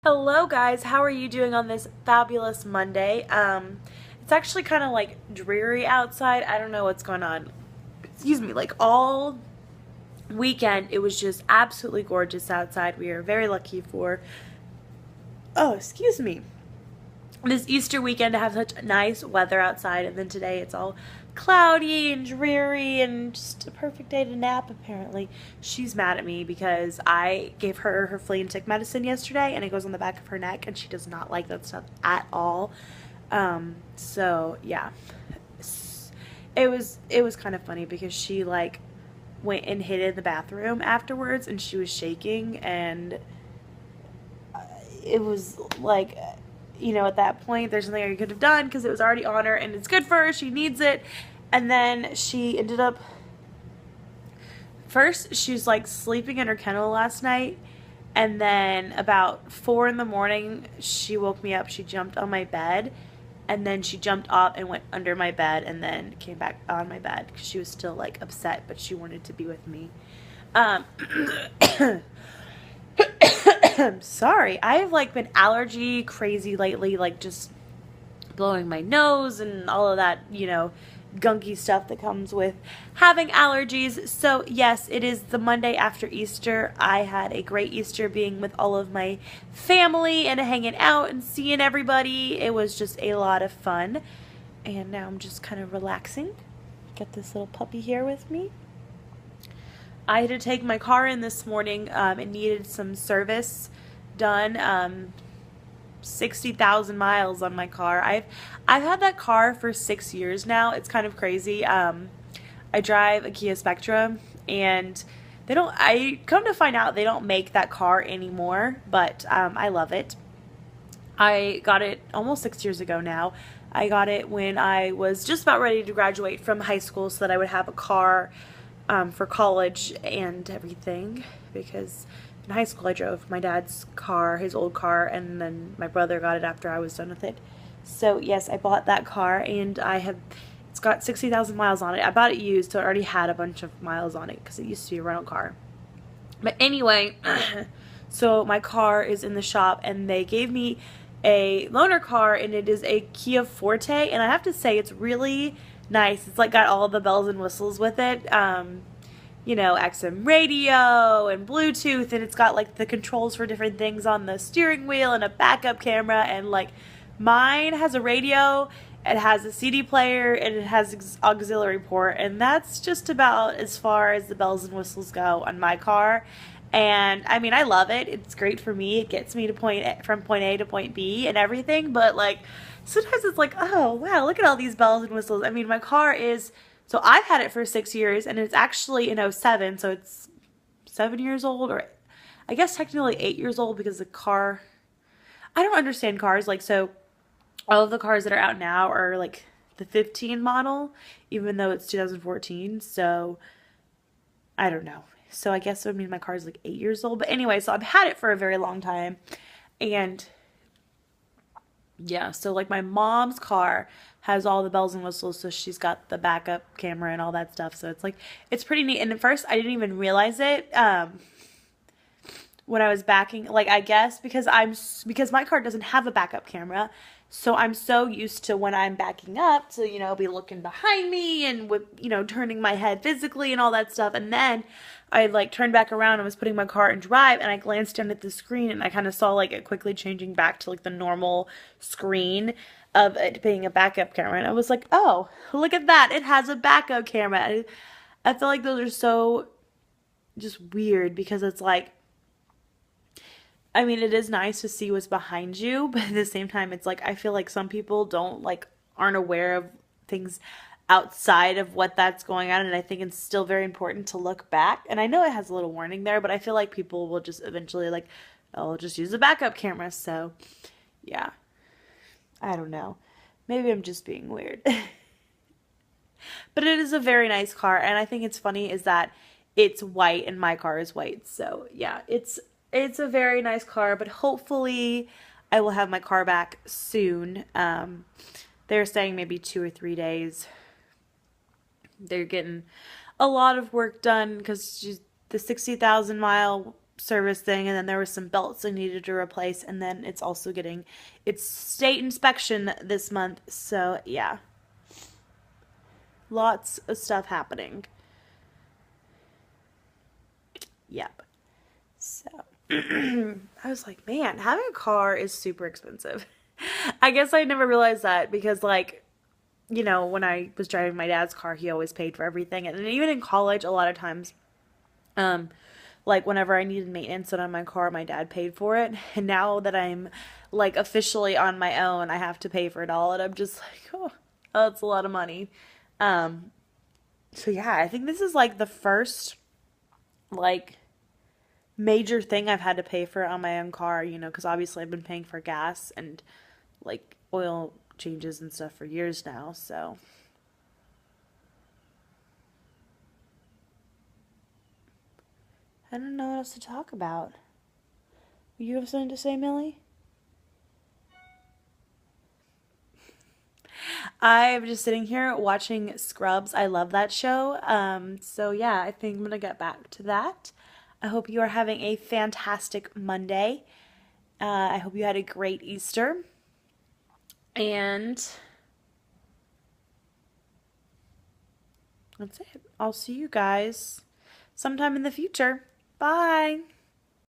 Hello guys, how are you doing on this fabulous Monday? It's actually kind of like dreary outside. I don't know what's going on. Excuse me, like all weekend it was just absolutely gorgeous outside. We are very lucky for, oh, excuse me, this Easter weekend to have such nice weather outside, and then today it's all cloudy and dreary and just a perfect day to nap apparently. She's mad at me because I gave her her flea and tick medicine yesterday and it goes on the back of her neck and she does not like that stuff at all. So yeah. It was kind of funny because she like went and hid in the bathroom afterwards and she was shaking, and it was like, at that point, there's something I could have done because it was already on her and it's good for her. She needs it. And then she ended up, first, she was like sleeping in her kennel last night. And then about 4 in the morning, she woke me up. She jumped on my bed. And then she jumped up and went under my bed and then came back on my bed because she was still like upset, but she wanted to be with me. Um, I'm sorry. I've like been allergy crazy lately, like just blowing my nose and all of that, gunky stuff that comes with having allergies. So yes, it is the Monday after Easter. I had a great Easter being with all of my family and hanging out and seeing everybody. It was just a lot of fun. And now I'm just kind of relaxing. Got this little puppy here with me. I had to take my car in this morning. It needed some service done. 60,000 miles on my car. I've had that car for 6 years now. It's kind of crazy. I drive a Kia Spectra, and I come to find out they don't make that car anymore, but I love it. I got it almost 6 years ago now. I got it when I was just about ready to graduate from high school so that I would have a car for college and everything, because in high school I drove my dad's car, his old car, and then my brother got it after I was done with it. So yes, I bought that car, and it's got 60,000 miles on it. I bought it used, so it already had a bunch of miles on it because it used to be a rental car. But anyway, so my car is in the shop, and they gave me a loaner car, and it is a Kia Forte, and I have to say it's really nice. It's like got all the bells and whistles with it. XM radio and Bluetooth, and it's got like the controls for different things on the steering wheel and a backup camera, and like mine has a radio, it has a CD player, and it has auxiliary port, and that's just about as far as the bells and whistles go on my car. And I mean, I love it. It's great for me. It gets me from point A to point B and everything, but like sometimes it's like, oh wow, look at all these bells and whistles. I mean, my car is, so I've had it for 6 years, and it's actually in '07, so it's 7 years old, or I guess technically 8 years old because the car, I don't understand cars. Like, so all of the cars that are out now are like the 15 model, even though it's 2014, so I don't know. So I guess it would mean my car is like 8 years old. But anyway, so I've had it for a very long time, and yeah, so like my mom's car has all the bells and whistles, so she's got the backup camera and all that stuff. So it's like, it's pretty neat. And at first I didn't even realize it when I was backing, like I guess because my car doesn't have a backup camera, so I'm so used to when I'm backing up to, be looking behind me and with, turning my head physically and all that stuff. And then I like turned back around and was putting my car in drive, and I glanced down at the screen and I kind of saw like it quickly changing back to like the normal screen of it being a backup camera. And I was like, oh, look at that. It has a backup camera. I feel like those are so just weird because it's like, I mean, it is nice to see what's behind you, but at the same time, it's like, I feel like some people aren't aware of things outside of what that's going on, and I think it's still very important to look back. And I know it has a little warning there, but I feel like people will just eventually like, oh, I'll just use a backup camera. So, yeah. I don't know. Maybe I'm just being weird. But it is a very nice car, and I think it's funny is that it's white and my car is white. So, yeah, it's a very nice car, but hopefully I will have my car back soon. They're saying maybe 2 or 3 days. They're getting a lot of work done because the 60,000 mile service thing, and then there was some belts I needed to replace, and then it's also getting its state inspection this month. So yeah, lots of stuff happening. Yep. So I was like, man, having a car is super expensive. I guess I never realized that because, like, you know, when I was driving my dad's car, he always paid for everything. And even in college, a lot of times, um, like whenever I needed maintenance on my car, my dad paid for it. And now that I'm like officially on my own, I have to pay for it all. And I'm just like, oh, that's a lot of money. Um, so yeah, I think this is like the first like major thing I've had to pay for on my own car, you know, because obviously I've been paying for gas and like oil changes and stuff for years now. So I don't know what else to talk about. You have something to say, Millie? I'm just sitting here watching Scrubs. I love that show. So yeah, I think I'm gonna get back to that. I hope you are having a fantastic Monday. I hope you had a great Easter. And that's it. I'll see you guys sometime in the future. Bye.